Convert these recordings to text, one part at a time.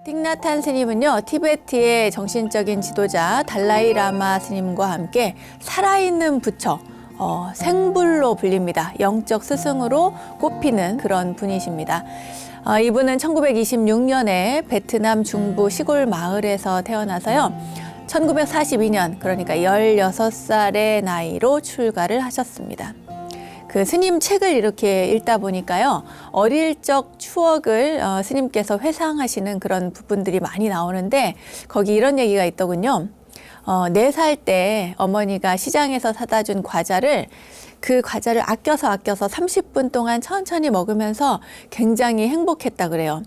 틱나탄 스님은요, 티베트의 정신적인 지도자 달라이 라마 스님과 함께 살아있는 부처, 생불로 불립니다. 영적 스승으로 꼽히는 그런 분이십니다. 이분은 1926년에 베트남 중부 시골 마을에서 태어나서요, 1942년, 그러니까 16살의 나이로 출가를 하셨습니다. 그 스님 책을 이렇게 읽다 보니까요, 어릴 적 추억을 스님께서 회상하시는 그런 부분들이 많이 나오는데, 거기 이런 얘기가 있더군요. 4살 때 어머니가 시장에서 사다 준 그 과자를 아껴서 30분 동안 천천히 먹으면서 굉장히 행복했다 그래요.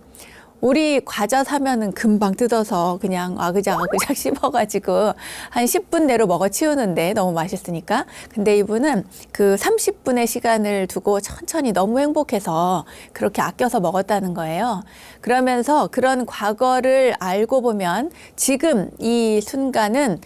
우리 과자 사면은 금방 뜯어서 그냥 아그작 씹어가지고 한 10분 내로 먹어 치우는데 너무 맛있으니까. 근데 이분은 그 30분의 시간을 두고 천천히 너무 행복해서 그렇게 아껴서 먹었다는 거예요. 그러면서 그런 과거를 알고 보면 지금 이 순간은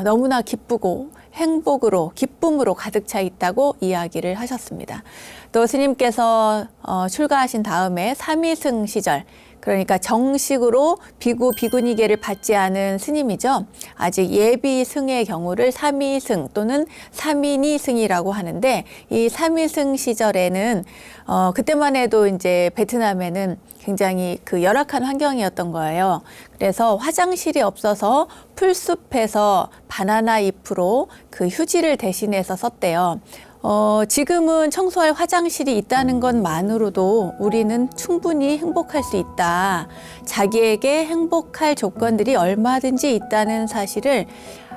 너무나 기쁘고 행복으로, 기쁨으로 가득 차 있다고 이야기를 하셨습니다. 또 스님께서 출가하신 다음에 삼위승 시절, 그러니까 정식으로 비구니계를 받지 않은 스님이죠. 아직 예비승의 경우를 삼위승 또는 삼인이승이라고 하는데, 이 삼위승 시절에는 그때만 해도 이제 베트남에는 굉장히 그 열악한 환경이었던 거예요. 그래서 화장실이 없어서 풀숲에서 바나나 잎으로 그 휴지를 대신해서 썼대요. 지금은 청소할 화장실이 있다는 것만으로도 우리는 충분히 행복할 수 있다. 자기에게 행복할 조건들이 얼마든지 있다는 사실을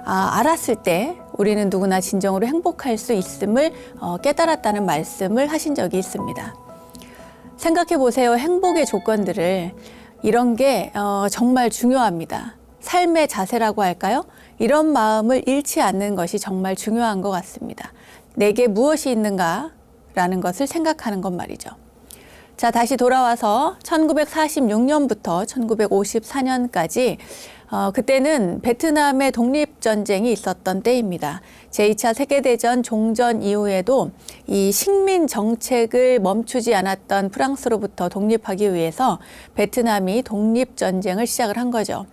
알았을 때 우리는 누구나 진정으로 행복할 수 있음을 깨달았다는 말씀을 하신 적이 있습니다. 생각해 보세요. 행복의 조건들을. 이런 게 정말 중요합니다. 삶의 자세라고 할까요? 이런 마음을 잃지 않는 것이 정말 중요한 것 같습니다. 내게 무엇이 있는가라는 것을 생각하는 것 말이죠. 자, 다시 돌아와서 1946년부터 1954년까지 그때는 베트남의 독립전쟁이 있었던 때입니다. 제2차 세계대전 종전 이후에도 이 식민 정책을 멈추지 않았던 프랑스로부터 독립하기 위해서 베트남이 독립전쟁을 시작을 한 거죠.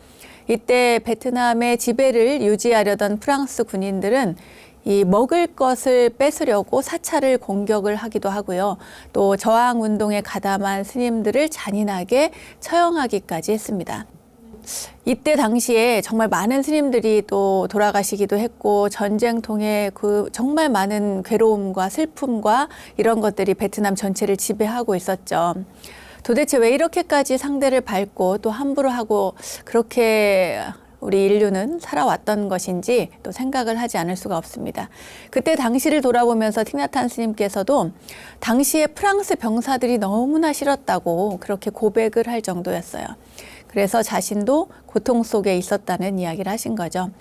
이때 베트남의 지배를 유지하려던 프랑스 군인들은 이 먹을 것을 뺏으려고 사찰을 공격을 하기도 하고요. 또 저항운동에 가담한 스님들을 잔인하게 처형하기까지 했습니다. 이때 당시에 정말 많은 스님들이 또 돌아가시기도 했고, 전쟁통에 그 정말 많은 괴로움과 슬픔과 이런 것들이 베트남 전체를 지배하고 있었죠. 도대체 왜 이렇게까지 상대를 밟고 또 함부로 하고 그렇게 우리 인류는 살아왔던 것인지 또 생각을 하지 않을 수가 없습니다. 그때 당시를 돌아보면서 틱나탄 스님께서도 당시에 프랑스 병사들이 너무나 싫었다고 그렇게 고백을 할 정도였어요. 그래서 자신도 고통 속에 있었다는 이야기를 하신 거죠.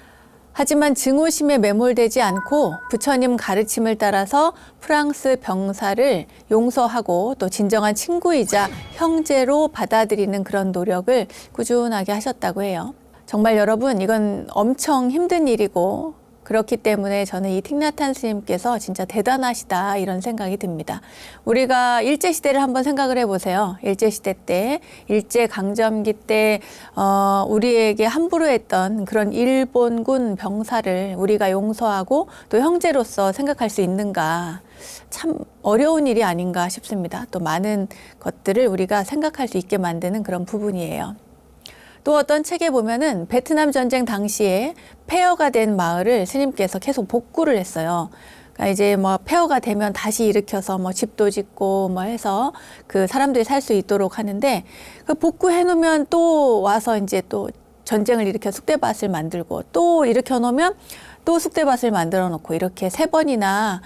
하지만 증오심에 매몰되지 않고 부처님 가르침을 따라서 프랑스 병사를 용서하고 또 진정한 친구이자 형제로 받아들이는 그런 노력을 꾸준하게 하셨다고 해요. 정말 여러분, 이건 엄청 힘든 일이고, 그렇기 때문에 저는 이 틱나탄 스님께서 진짜 대단하시다 이런 생각이 듭니다. 우리가 일제시대를 한번 생각을 해보세요. 일제시대 때, 일제강점기 때 우리에게 함부로 했던 그런 일본군 병사를 우리가 용서하고 또 형제로서 생각할 수 있는가. 참 어려운 일이 아닌가 싶습니다. 또 많은 것들을 우리가 생각할 수 있게 만드는 그런 부분이에요. 또 어떤 책에 보면은 베트남 전쟁 당시에 폐허가 된 마을을 스님께서 계속 복구를 했어요. 그러니까 이제 뭐 폐허가 되면 다시 일으켜서 뭐 집도 짓고 뭐 해서 그 사람들이 살 수 있도록 하는데, 그 복구해 놓으면 또 와서 이제 또 전쟁을 일으켜 쑥대밭을 만들고, 또 일으켜 놓으면 또 쑥대밭을 만들어 놓고, 이렇게 3번이나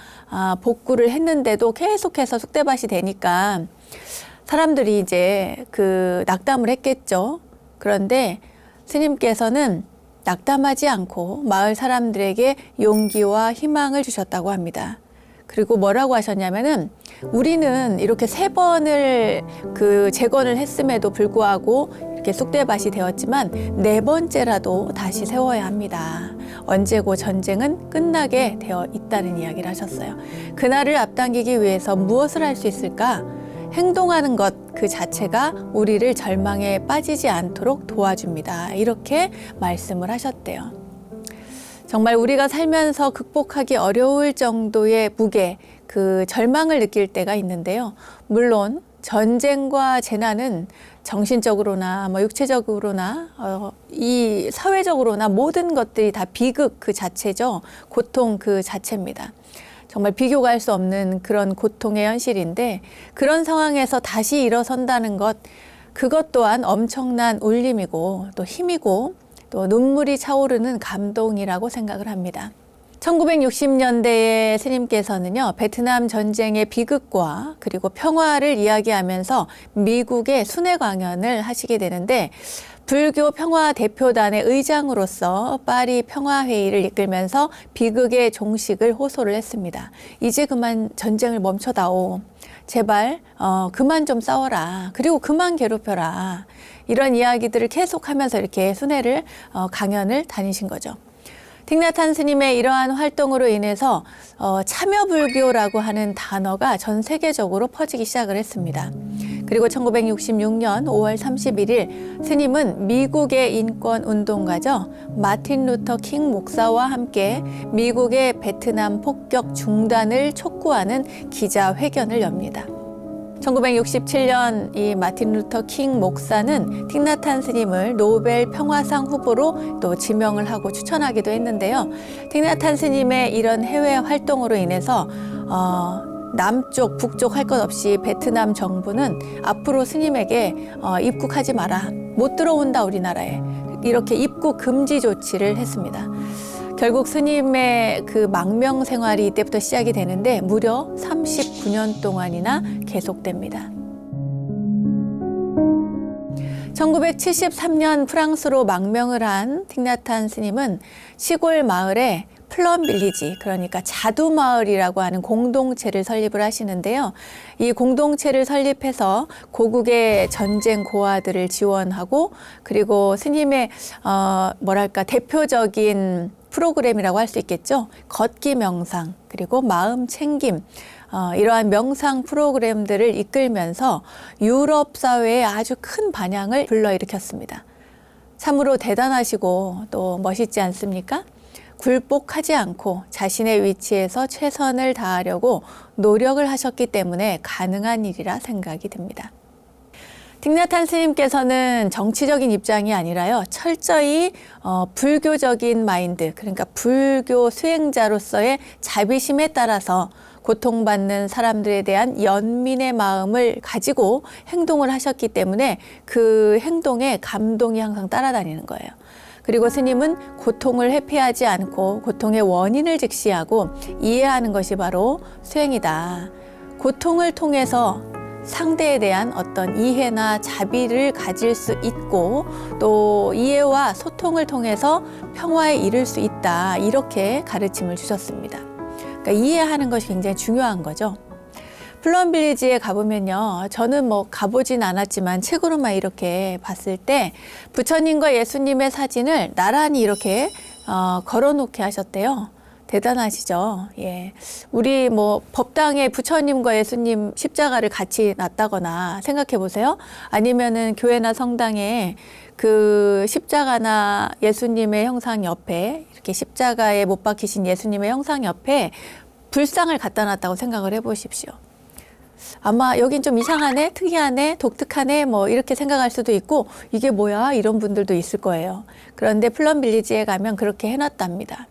복구를 했는데도 계속해서 쑥대밭이 되니까 사람들이 이제 그 낙담을 했겠죠. 그런데 스님께서는 낙담하지 않고 마을 사람들에게 용기와 희망을 주셨다고 합니다. 그리고 뭐라고 하셨냐면은, 우리는 이렇게 3번을 그 재건을 했음에도 불구하고 이렇게 쑥대밭이 되었지만 4번째라도 다시 세워야 합니다. 언제고 전쟁은 끝나게 되어 있다는 이야기를 하셨어요. 그날을 앞당기기 위해서 무엇을 할 수 있을까? 행동하는 것 그 자체가 우리를 절망에 빠지지 않도록 도와줍니다. 이렇게 말씀을 하셨대요. 정말 우리가 살면서 극복하기 어려울 정도의 무게, 그 절망을 느낄 때가 있는데요. 물론 전쟁과 재난은 정신적으로나 육체적으로나 이 사회적으로나 모든 것들이 다 비극 그 자체죠. 고통 그 자체입니다. 정말 비교가 할 수 없는 그런 고통의 현실인데 그런 상황에서 다시 일어선다는 것, 그것 또한 엄청난 울림이고 또 힘이고 또 눈물이 차오르는 감동이라고 생각을 합니다. 1960년대에 스님께서는요, 베트남 전쟁의 비극과 그리고 평화를 이야기하면서 미국의 순회 강연을 하시게 되는데 불교 평화 대표단의 의장으로서 파리 평화회의를 이끌면서 비극의 종식을 호소를 했습니다. 이제 그만 전쟁을 멈춰다오. 제발 그만 좀 싸워라. 그리고 그만 괴롭혀라. 이런 이야기들을 계속하면서 이렇게 순회를 강연을 다니신 거죠. 틱나탄 스님의 이러한 활동으로 인해서 참여불교라고 하는 단어가 전 세계적으로 퍼지기 시작을 했습니다. 그리고 1966년 5월 31일 스님은 미국의 인권운동가죠. 마틴 루터 킹 목사와 함께 미국의 베트남 폭격 중단을 촉구하는 기자회견을 엽니다. 1967년 이 마틴 루터 킹 목사는 틱나탄 스님을 노벨 평화상 후보로 또 지명을 하고 추천하기도 했는데요. 틱나탄 스님의 이런 해외 활동으로 인해서 남쪽, 북쪽 할 것 없이 베트남 정부는 앞으로 스님에게 입국하지 마라. 못 들어온다 우리나라에. 이렇게 입국 금지 조치를 했습니다. 결국 스님의 그 망명 생활이 이때부터 시작이 되는데 무려 39년 동안이나 계속됩니다. 1973년 프랑스로 망명을 한 틱나탄 스님은 시골 마을에 플럼 빌리지, 그러니까 자두마을이라고 하는 공동체를 설립을 하시는데요. 이 공동체를 설립해서 고국의 전쟁 고아들을 지원하고 그리고 스님의 대표적인 프로그램이라고 할 수 있겠죠. 걷기 명상, 그리고 마음 챙김, 이러한 명상 프로그램들을 이끌면서 유럽 사회에 아주 큰 반향을 불러일으켰습니다. 참으로 대단하시고 또 멋있지 않습니까? 굴복하지 않고 자신의 위치에서 최선을 다하려고 노력을 하셨기 때문에 가능한 일이라 생각이 듭니다. 틱나탄 스님께서는 정치적인 입장이 아니라요, 철저히 불교적인 마인드, 그러니까 불교 수행자로서의 자비심에 따라서 고통받는 사람들에 대한 연민의 마음을 가지고 행동을 하셨기 때문에 그 행동에 감동이 항상 따라다니는 거예요. 그리고 스님은 고통을 회피하지 않고 고통의 원인을 직시하고 이해하는 것이 바로 수행이다. 고통을 통해서 상대에 대한 어떤 이해나 자비를 가질 수 있고 또 이해와 소통을 통해서 평화에 이를 수 있다. 이렇게 가르침을 주셨습니다. 그러니까 이해하는 것이 굉장히 중요한 거죠. 플럼 빌리지에 가보면요, 저는 가보진 않았지만 책으로만 이렇게 봤을 때 부처님과 예수님의 사진을 나란히 이렇게 걸어놓게 하셨대요. 대단하시죠? 예. 우리 법당에 부처님과 예수님 십자가를 같이 놨다거나 생각해 보세요. 아니면은 교회나 성당에 그 십자가나 예수님의 형상 옆에 이렇게 십자가에 못 박히신 예수님의 형상 옆에 불상을 갖다 놨다고 생각을 해 보십시오. 아마 여긴 좀 이상하네, 특이하네, 독특하네 이렇게 생각할 수도 있고 이게 뭐야 이런 분들도 있을 거예요. 그런데 플럼 빌리지에 가면 그렇게 해놨답니다.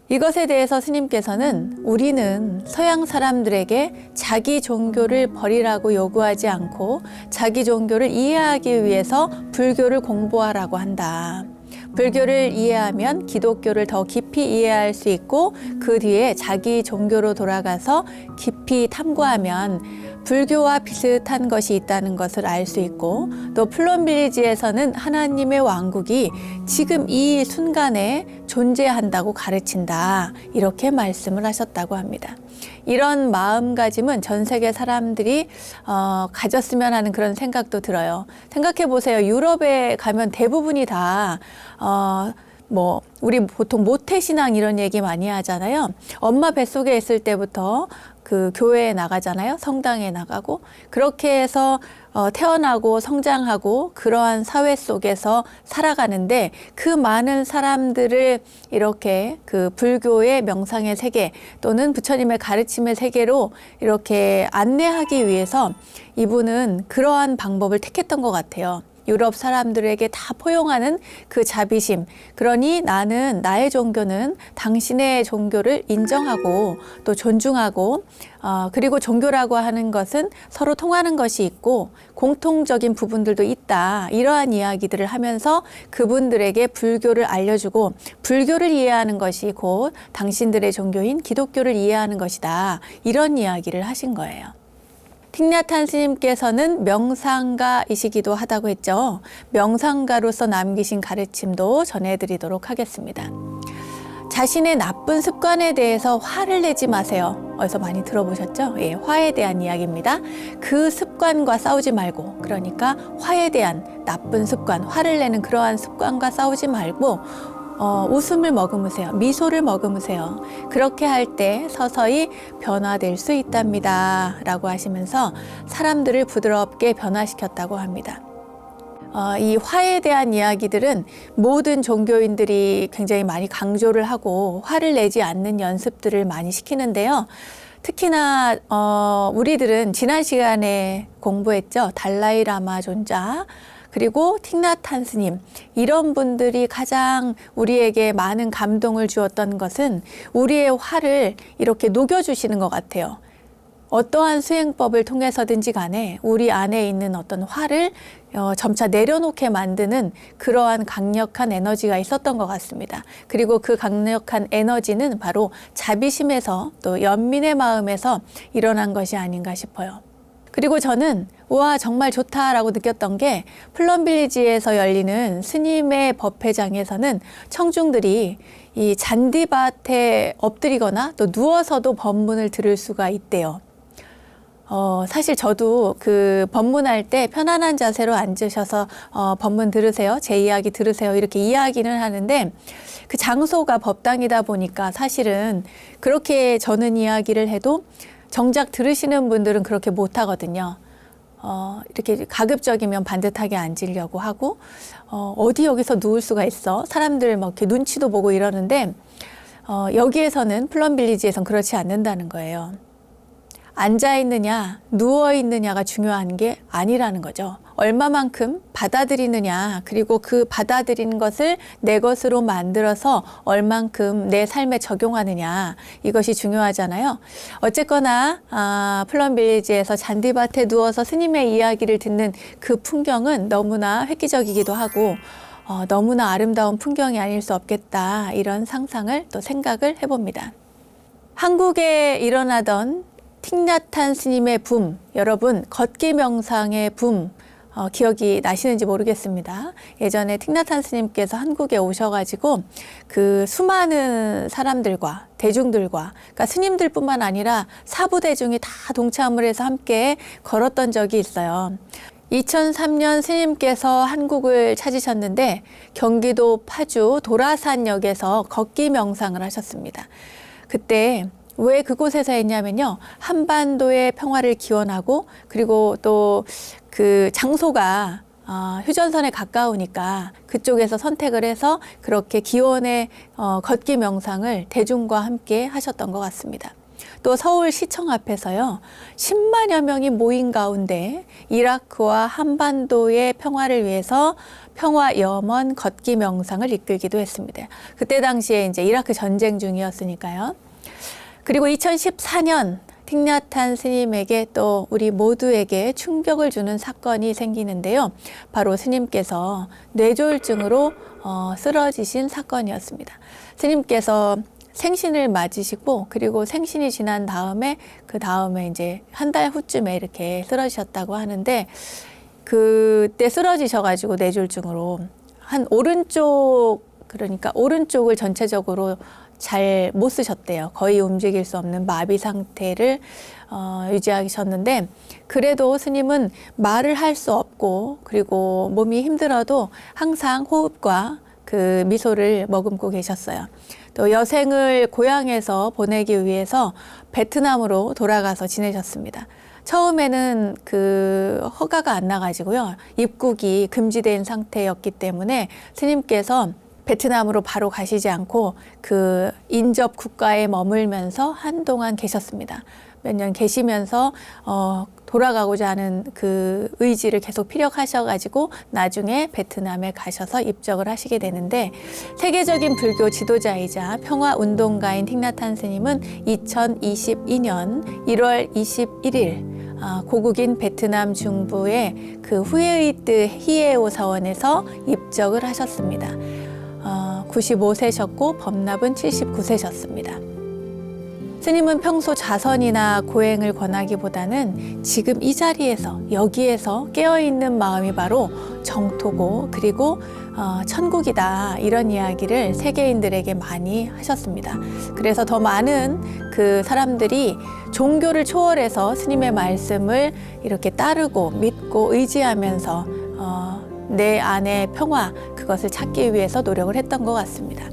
이것에 대해서 스님께서는 우리는 서양 사람들에게 자기 종교를 버리라고 요구하지 않고 자기 종교를 이해하기 위해서 불교를 공부하라고 한다. 불교를 이해하면 기독교를 더 깊이 이해할 수 있고 그 뒤에 자기 종교로 돌아가서 깊이 탐구하면 불교와 비슷한 것이 있다는 것을 알 수 있고 또 플럼 빌리지에서는 하나님의 왕국이 지금 이 순간에 존재한다고 가르친다. 이렇게 말씀을 하셨다고 합니다. 이런 마음가짐은 전 세계 사람들이 가졌으면 하는 그런 생각도 들어요. 생각해 보세요. 유럽에 가면 대부분이 다 우리 보통 모태신앙 이런 얘기 많이 하잖아요. 엄마 뱃속에 있을 때부터 그 교회에 나가잖아요. 성당에 나가고 그렇게 해서 태어나고 성장하고 그러한 사회 속에서 살아가는데 그 많은 사람들을 이렇게 그 불교의 명상의 세계 또는 부처님의 가르침의 세계로 이렇게 안내하기 위해서 이분은 그러한 방법을 택했던 것 같아요. 유럽 사람들에게 다 포용하는 그 자비심. 그러니 나는 나의 종교는 당신의 종교를 인정하고 또 존중하고 그리고 종교라고 하는 것은 서로 통하는 것이 있고 공통적인 부분들도 있다. 이러한 이야기들을 하면서 그분들에게 불교를 알려주고 불교를 이해하는 것이 곧 당신들의 종교인 기독교를 이해하는 것이다. 이런 이야기를 하신 거예요. 틱나탄 스님께서는 명상가이시기도 하다고 했죠. 명상가로서 남기신 가르침도 전해드리도록 하겠습니다. 자신의 나쁜 습관에 대해서 화를 내지 마세요. 어디서 많이 들어보셨죠? 예, 화에 대한 이야기입니다. 그 습관과 싸우지 말고, 그러니까 화에 대한 나쁜 습관, 화를 내는 그러한 습관과 싸우지 말고 웃음을 머금으세요. 미소를 머금으세요. 그렇게 할 때 서서히 변화될 수 있답니다. 라고 하시면서 사람들을 부드럽게 변화시켰다고 합니다. 이 화에 대한 이야기들은 모든 종교인들이 굉장히 많이 강조를 하고 화를 내지 않는 연습들을 많이 시키는데요. 특히나 우리들은 지난 시간에 공부했죠. 달라이 라마 존자 그리고 틱나탄 스님 이런 분들이 가장 우리에게 많은 감동을 주었던 것은 우리의 화를 이렇게 녹여주시는 것 같아요. 어떠한 수행법을 통해서든지 간에 우리 안에 있는 어떤 화를 점차 내려놓게 만드는 그러한 강력한 에너지가 있었던 것 같습니다. 그리고 그 강력한 에너지는 바로 자비심에서 또 연민의 마음에서 일어난 것이 아닌가 싶어요. 그리고 저는 우와 정말 좋다라고 느꼈던 게 플럼빌리지에서 열리는 스님의 법회장에서는 청중들이 이 잔디밭에 엎드리거나 또 누워서도 법문을 들을 수가 있대요. 사실 저도 그 법문할 때 편안한 자세로 앉으셔서 법문 들으세요. 제 이야기 들으세요. 이렇게 이야기는 하는데 그 장소가 법당이다 보니까 사실은 그렇게 저는 이야기를 해도 정작 들으시는 분들은 그렇게 못 하거든요. 이렇게 가급적이면 반듯하게 앉으려고 하고 어디 여기서 누울 수가 있어. 사람들 막 이렇게 눈치도 보고 이러는데 여기에서는 플럼빌리지에선 그렇지 않는다는 거예요. 앉아 있느냐, 누워 있느냐가 중요한 게 아니라는 거죠. 얼마만큼 받아들이느냐, 그리고 그 받아들이는 것을 내 것으로 만들어서 얼만큼 내 삶에 적용하느냐, 이것이 중요하잖아요. 어쨌거나 플럼빌리지에서 잔디밭에 누워서 스님의 이야기를 듣는 그 풍경은 너무나 획기적이기도 하고 너무나 아름다운 풍경이 아닐 수 없겠다, 이런 상상을 또 생각을 해봅니다. 한국에 일어나던 틱나탄 스님의 붐, 여러분 걷기 명상의 붐 기억이 나시는지 모르겠습니다. 예전에 틱나탄 스님께서 한국에 오셔가지고 그 수많은 사람들과 대중들과 그러니까 스님들뿐만 아니라 사부 대중이 다 동참을 해서 함께 걸었던 적이 있어요. 2003년 스님께서 한국을 찾으셨는데 경기도 파주 도라산역에서 걷기 명상을 하셨습니다. 그때 왜 그곳에서 했냐면요. 한반도의 평화를 기원하고 그리고 또 그 장소가 휴전선에 가까우니까 그쪽에서 선택을 해서 그렇게 기원의 걷기 명상을 대중과 함께 하셨던 것 같습니다. 또 서울시청 앞에서요. 10만여 명이 모인 가운데 이라크와 한반도의 평화를 위해서 평화 염원 걷기 명상을 이끌기도 했습니다. 그때 당시에 이제 이라크 전쟁 중이었으니까요. 그리고 2014년 틱나탄 스님에게 또 우리 모두에게 충격을 주는 사건이 생기는데요. 바로 스님께서 뇌졸중으로 쓰러지신 사건이었습니다. 스님께서 생신을 맞으시고 그리고 생신이 지난 다음에 그 다음에 이제 한 달 후쯤에 이렇게 쓰러지셨다고 하는데 그때 쓰러지셔가지고 뇌졸중으로 한 오른쪽 그러니까 오른쪽을 전체적으로 잘 못 쓰셨대요. 거의 움직일 수 없는 마비 상태를 유지하셨는데 그래도 스님은 말을 할 수 없고 그리고 몸이 힘들어도 항상 호흡과 그 미소를 머금고 계셨어요. 또 여생을 고향에서 보내기 위해서 베트남으로 돌아가서 지내셨습니다. 처음에는 그 허가가 안 나가지고요. 입국이 금지된 상태였기 때문에 스님께서 베트남으로 바로 가시지 않고 그 인접 국가에 머물면서 한동안 계셨습니다. 몇 년 계시면서 돌아가고자 하는 그 의지를 계속 피력하셔가지고 나중에 베트남에 가셔서 입적을 하시게 되는데, 세계적인 불교 지도자이자 평화운동가인 틱나탄 스님은 2022년 1월 21일 고국인 베트남 중부의 그 후에이트 히에오 사원에서 입적을 하셨습니다. 95세셨고 법납은 79세셨습니다. 스님은 평소 자선이나 고행을 권하기보다는 지금 이 자리에서 여기에서 깨어있는 마음이 바로 정토고 그리고 천국이다, 이런 이야기를 세계인들에게 많이 하셨습니다. 그래서 더 많은 그 사람들이 종교를 초월해서 스님의 말씀을 이렇게 따르고 믿고 의지하면서 내 안의 평화, 그것을 찾기 위해서 노력을 했던 것 같습니다.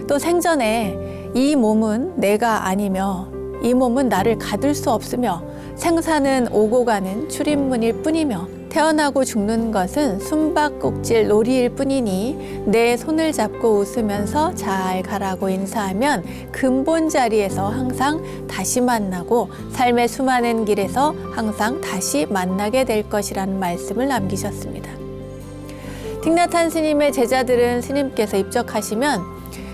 또 생전에 이 몸은 내가 아니며 이 몸은 나를 가둘 수 없으며 생사는 오고 가는 출입문일 뿐이며 태어나고 죽는 것은 숨바꼭질 놀이일 뿐이니 내 손을 잡고 웃으면서 잘 가라고 인사하면 근본 자리에서 항상 다시 만나고 삶의 수많은 길에서 항상 다시 만나게 될 것이라는 말씀을 남기셨습니다. 틱나탄 스님의 제자들은 스님께서 입적하시면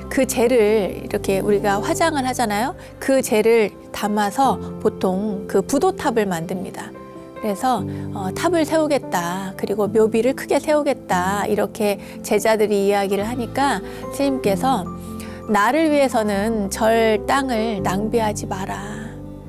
그 재를 이렇게 우리가 화장을 하잖아요. 그 재를 담아서 보통 그 부도탑을 만듭니다. 그래서 탑을 세우겠다, 그리고 묘비를 크게 세우겠다, 이렇게 제자들이 이야기를 하니까 스님께서 나를 위해서는 절 땅을 낭비하지 마라,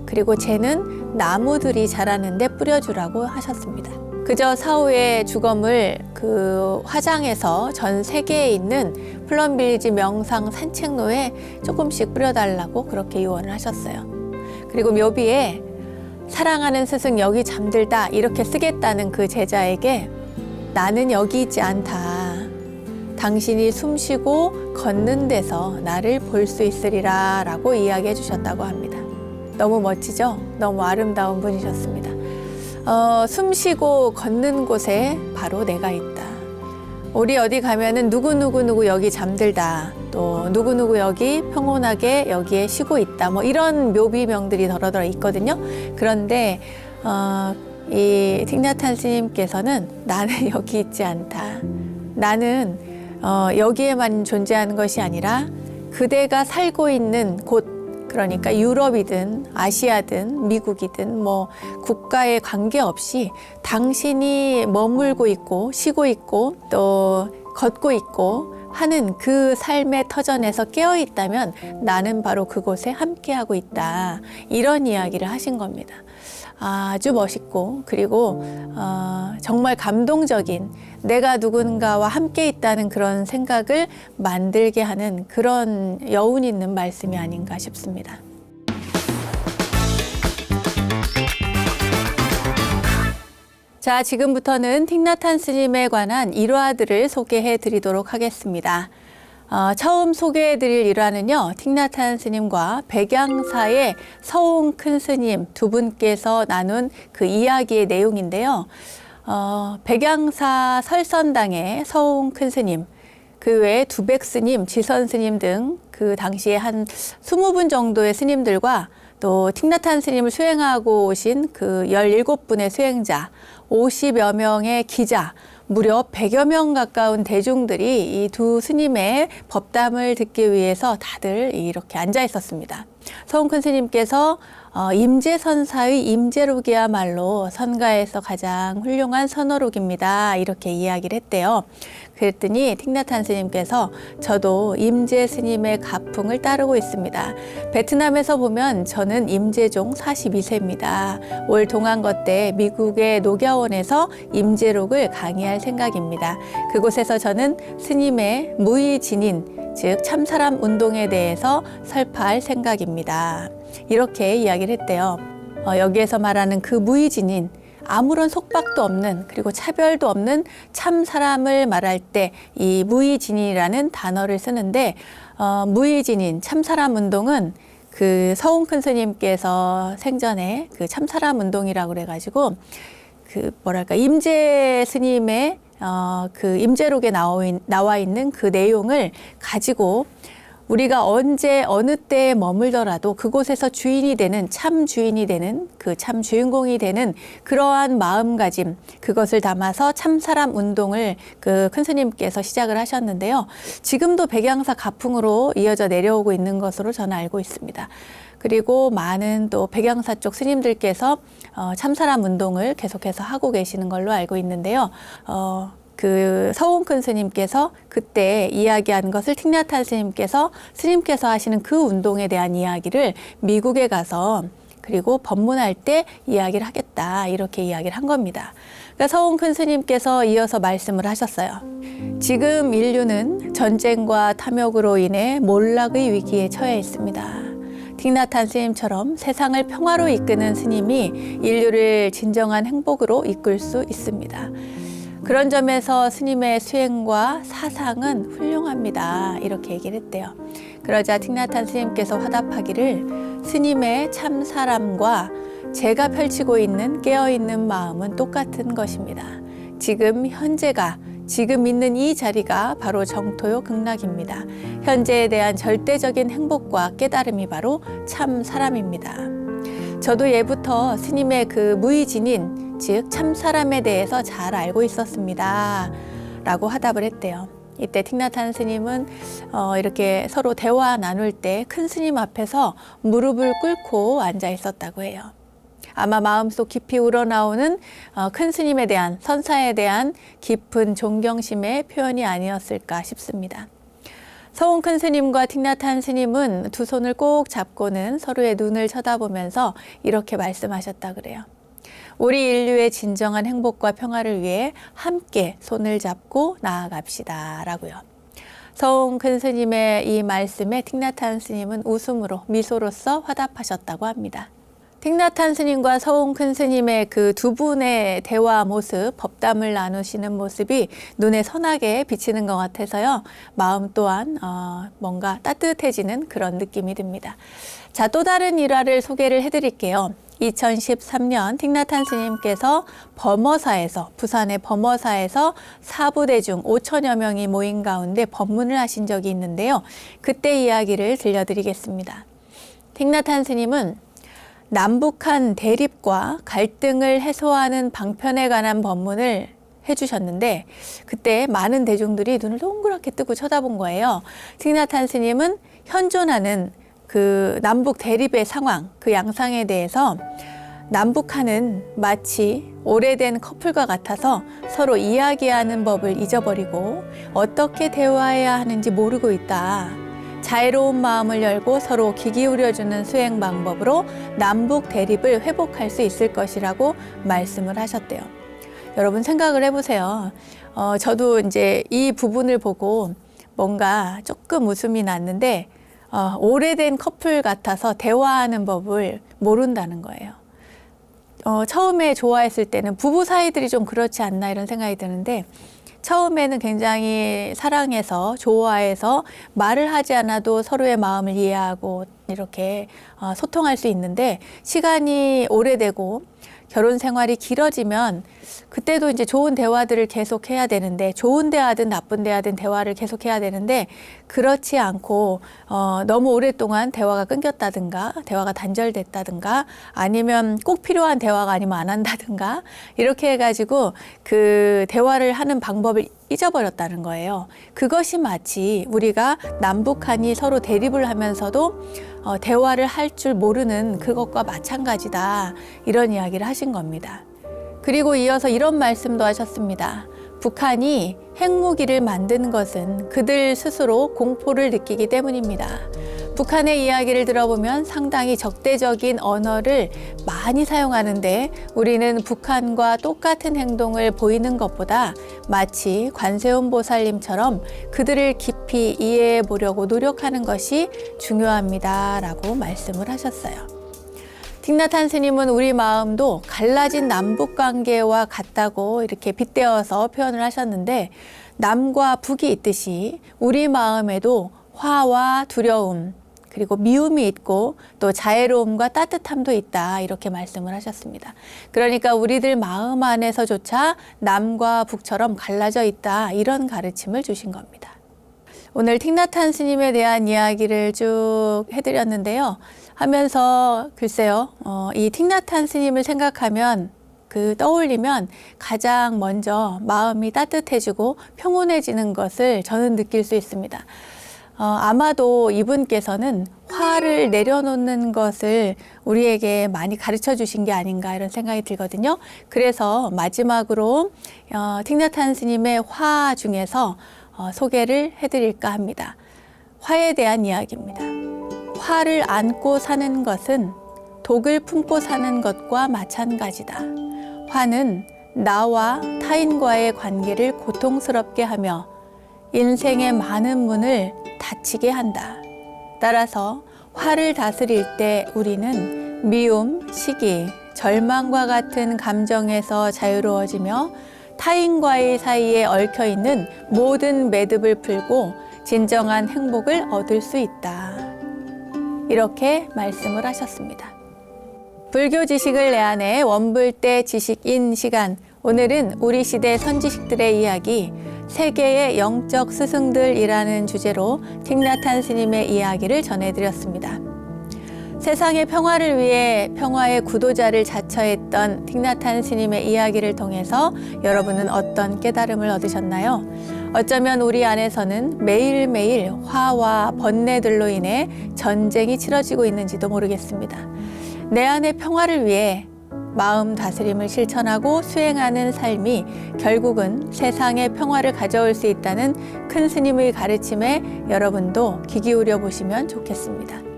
그리고 재는 나무들이 자라는데 뿌려주라고 하셨습니다. 그저 사후에 주검을 그 화장해서 전 세계에 있는 플럼빌리지 명상 산책로에 조금씩 뿌려달라고 그렇게 유언을 하셨어요. 그리고 묘비에 사랑하는 스승 여기 잠들다 이렇게 쓰겠다는 그 제자에게 나는 여기 있지 않다, 당신이 숨쉬고 걷는 데서 나를 볼 수 있으리라 라고 이야기해 주셨다고 합니다. 너무 멋지죠? 너무 아름다운 분이셨습니다. 숨쉬고 걷는 곳에 바로 내가 있다. 우리 어디 가면은 누구 여기 잠들다, 또 누구 여기 평온하게 여기에 쉬고 있다, 뭐 이런 묘비명들이 더러더러 있거든요. 그런데 이 틱나탄 스님께서는 나는 여기 있지 않다, 나는 여기에만 존재하는 것이 아니라 그대가 살고 있는 곳, 그러니까 유럽이든 아시아든 미국이든 뭐 국가에 관계없이 당신이 머물고 있고 쉬고 있고 또 걷고 있고 하는 그 삶의 터전에서 깨어 있다면 나는 바로 그곳에 함께하고 있다, 이런 이야기를 하신 겁니다. 아주 멋있고 그리고 정말 감동적인, 내가 누군가와 함께 있다는 그런 생각을 만들게 하는 그런 여운 있는 말씀이 아닌가 싶습니다. 자, 지금부터는 틱나탄 스님에 관한 일화들을 소개해 드리도록 하겠습니다. 처음 소개해 드릴 일화는요, 틱나탄 스님과 백양사의 서옹 큰 스님 두 분께서 나눈 그 이야기의 내용인데요. 백양사 설선당의 서옹 큰 스님, 그 외에 두백 스님, 지선 스님 등 그 당시에 한 20분 정도의 스님들과 또 틱나탄 스님을 수행하고 오신 그 17분의 수행자, 50여 명의 기자, 무려 100여 명 가까운 대중들이 이 두 스님의 법담을 듣기 위해서 다들 이렇게 앉아 있었습니다. 서옹 큰 스님께서 임재선사의 임재록이야말로 선가에서 가장 훌륭한 선어록입니다, 이렇게 이야기를 했대요. 그랬더니 틱나탄 스님께서 저도 임재 스님의 가풍을 따르고 있습니다. 베트남에서 보면 저는 임재종 42세입니다. 올 동안거 때 미국의 녹야원에서 임재록을 강의할 생각입니다. 그곳에서 저는 스님의 무의진인, 즉 참사람 운동에 대해서 설파할 생각입니다. 이렇게 이야기를 했대요. 여기에서 말하는 그 무의진인, 아무런 속박도 없는 그리고 차별도 없는 참 사람을 말할 때 이 무의진인이라는 단어를 쓰는데 무의진인 참사람 운동은 그 서운 큰 스님께서 생전에 그 참사람 운동이라고 그래가지고 그 뭐랄까 임재 스님의 그 임재록에 나와 있는 그 내용을 가지고 우리가 언제 어느 때에 머물더라도 그곳에서 주인이 되는 참 주인이 되는 그 참 주인공이 되는 그러한 마음가짐 그것을 담아서 참사람 운동을 그 큰 스님께서 시작을 하셨는데요. 지금도 백양사 가풍으로 이어져 내려오고 있는 것으로 저는 알고 있습니다. 그리고 많은 또 백양사 쪽 스님들께서 참사람 운동을 계속해서 하고 계시는 걸로 알고 있는데요. 그 서운 큰 스님께서 그때 이야기한 것을 틱나탄 스님께서 하시는 그 운동에 대한 이야기를 미국에 가서 그리고 법문할 때 이야기를 하겠다 이렇게 이야기를 한 겁니다. 그러니까 서운 큰 스님께서 이어서 말씀을 하셨어요. 지금 인류는 전쟁과 탐욕으로 인해 몰락의 위기에 처해 있습니다. 틱나탄 스님처럼 세상을 평화로 이끄는 스님이 인류를 진정한 행복으로 이끌 수 있습니다. 그런 점에서 스님의 수행과 사상은 훌륭합니다. 이렇게 얘기를 했대요. 그러자 틱나탄 스님께서 화답하기를 스님의 참 사람과 제가 펼치고 있는 깨어있는 마음은 똑같은 것입니다. 지금 현재가 지금 있는 이 자리가 바로 정토요 극락입니다. 현재에 대한 절대적인 행복과 깨달음이 바로 참 사람입니다. 저도 예부터 스님의 그 무의진인 즉 참사람에 대해서 잘 알고 있었습니다. 라고 화답을 했대요. 이때 틱나탄 스님은 이렇게 서로 대화 나눌 때 큰 스님 앞에서 무릎을 꿇고 앉아 있었다고 해요. 아마 마음속 깊이 우러나오는 큰 스님에 대한 선사에 대한 깊은 존경심의 표현이 아니었을까 싶습니다. 서운 큰 스님과 틱나탄 스님은 두 손을 꼭 잡고는 서로의 눈을 쳐다보면서 이렇게 말씀하셨다 그래요. 우리 인류의 진정한 행복과 평화를 위해 함께 손을 잡고 나아갑시다 라고요. 서운 큰 스님의 이 말씀에 틱나탄 스님은 웃음으로 미소로써 화답하셨다고 합니다. 틱나탄 스님과 서운 큰 스님의 그 두 분의 대화 모습, 법담을 나누시는 모습이 눈에 선하게 비치는 것 같아서요. 마음 또한 뭔가 따뜻해지는 그런 느낌이 듭니다. 자, 또 다른 일화를 소개를 해드릴게요. 2013년 틱나탄 스님께서 범어사에서 부산의 범어사에서 사부대중 5천여 명이 모인 가운데 법문을 하신 적이 있는데요. 그때 이야기를 들려드리겠습니다. 틱나탄 스님은 남북한 대립과 갈등을 해소하는 방편에 관한 법문을 해주셨는데 그때 많은 대중들이 눈을 동그랗게 뜨고 쳐다본 거예요. 틱나탄 스님은 현존하는 그 남북 대립의 상황, 그 양상에 대해서 남북한은 마치 오래된 커플과 같아서 서로 이야기하는 법을 잊어버리고 어떻게 대화해야 하는지 모르고 있다. 자애로운 마음을 열고 서로 귀 기울여주는 수행 방법으로 남북 대립을 회복할 수 있을 것이라고 말씀을 하셨대요. 여러분 생각을 해보세요. 저도 이제 이 부분을 보고 뭔가 조금 웃음이 났는데 오래된 커플 같아서 대화하는 법을 모른다는 거예요. 처음에 좋아했을 때는 부부 사이들이 좀 그렇지 않나 이런 생각이 드는데 처음에는 굉장히 사랑해서 좋아해서 말을 하지 않아도 서로의 마음을 이해하고 이렇게 소통할 수 있는데 시간이 오래되고 결혼 생활이 길어지면 그때도 이제 좋은 대화들을 계속 해야 되는데 좋은 대화든 나쁜 대화든 대화를 계속 해야 되는데 그렇지 않고 너무 오랫동안 대화가 끊겼다든가 대화가 단절됐다든가 아니면 꼭 필요한 대화가 아니면 안 한다든가 이렇게 해가지고 그 대화를 하는 방법을 잊어버렸다는 거예요. 그것이 마치 우리가 남북한이 서로 대립을 하면서도 대화를 할 줄 모르는 그것과 마찬가지다. 이런 이야기를 하신 겁니다. 그리고 이어서 이런 말씀도 하셨습니다. 북한이 핵무기를 만든 것은 그들 스스로 공포를 느끼기 때문입니다. 북한의 이야기를 들어보면 상당히 적대적인 언어를 많이 사용하는데 우리는 북한과 똑같은 행동을 보이는 것보다 마치 관세음 보살님처럼 그들을 깊이 이해해 보려고 노력하는 것이 중요합니다. 라고 말씀을 하셨어요. 틱나탄 스님은 우리 마음도 갈라진 남북 관계와 같다고 이렇게 빗대어서 표현을 하셨는데, 남과 북이 있듯이 우리 마음에도 화와 두려움, 그리고 미움이 있고 또 자애로움과 따뜻함도 있다, 이렇게 말씀을 하셨습니다. 그러니까 우리들 마음 안에서조차 남과 북처럼 갈라져 있다, 이런 가르침을 주신 겁니다. 오늘 틱나탄 스님에 대한 이야기를 쭉 해드렸는데요. 하면서 글쎄요, 이 틱나탄 스님을 생각하면, 떠올리면 가장 먼저 마음이 따뜻해지고 평온해지는 것을 저는 느낄 수 있습니다. 아마도 이분께서는 화를 내려놓는 것을 우리에게 많이 가르쳐 주신 게 아닌가, 이런 생각이 들거든요. 그래서 마지막으로 틱나탄 스님의 화 중에서 소개를 해드릴까 합니다. 화에 대한 이야기입니다. 화를 안고 사는 것은 독을 품고 사는 것과 마찬가지다. 화는 나와 타인과의 관계를 고통스럽게 하며 인생의 많은 문을 닫히게 한다. 따라서 화를 다스릴 때 우리는 미움, 시기, 절망과 같은 감정에서 자유로워지며 타인과의 사이에 얽혀있는 모든 매듭을 풀고 진정한 행복을 얻을 수 있다. 이렇게 말씀을 하셨습니다. 불교 지식을 내한해 원불대 지식인 시간. 오늘은 우리 시대 선지식들의 이야기, 세계의 영적 스승들이라는 주제로 틱나탄 스님의 이야기를 전해드렸습니다. 세상의 평화를 위해 평화의 구도자를 자처했던 틱나탄 스님의 이야기를 통해서 여러분은 어떤 깨달음을 얻으셨나요? 어쩌면 우리 안에서는 매일매일 화와 번뇌들로 인해 전쟁이 치러지고 있는지도 모르겠습니다. 내 안의 평화를 위해 마음 다스림을 실천하고 수행하는 삶이 결국은 세상의 평화를 가져올 수 있다는 큰 스님의 가르침에 여러분도 귀 기울여 보시면 좋겠습니다.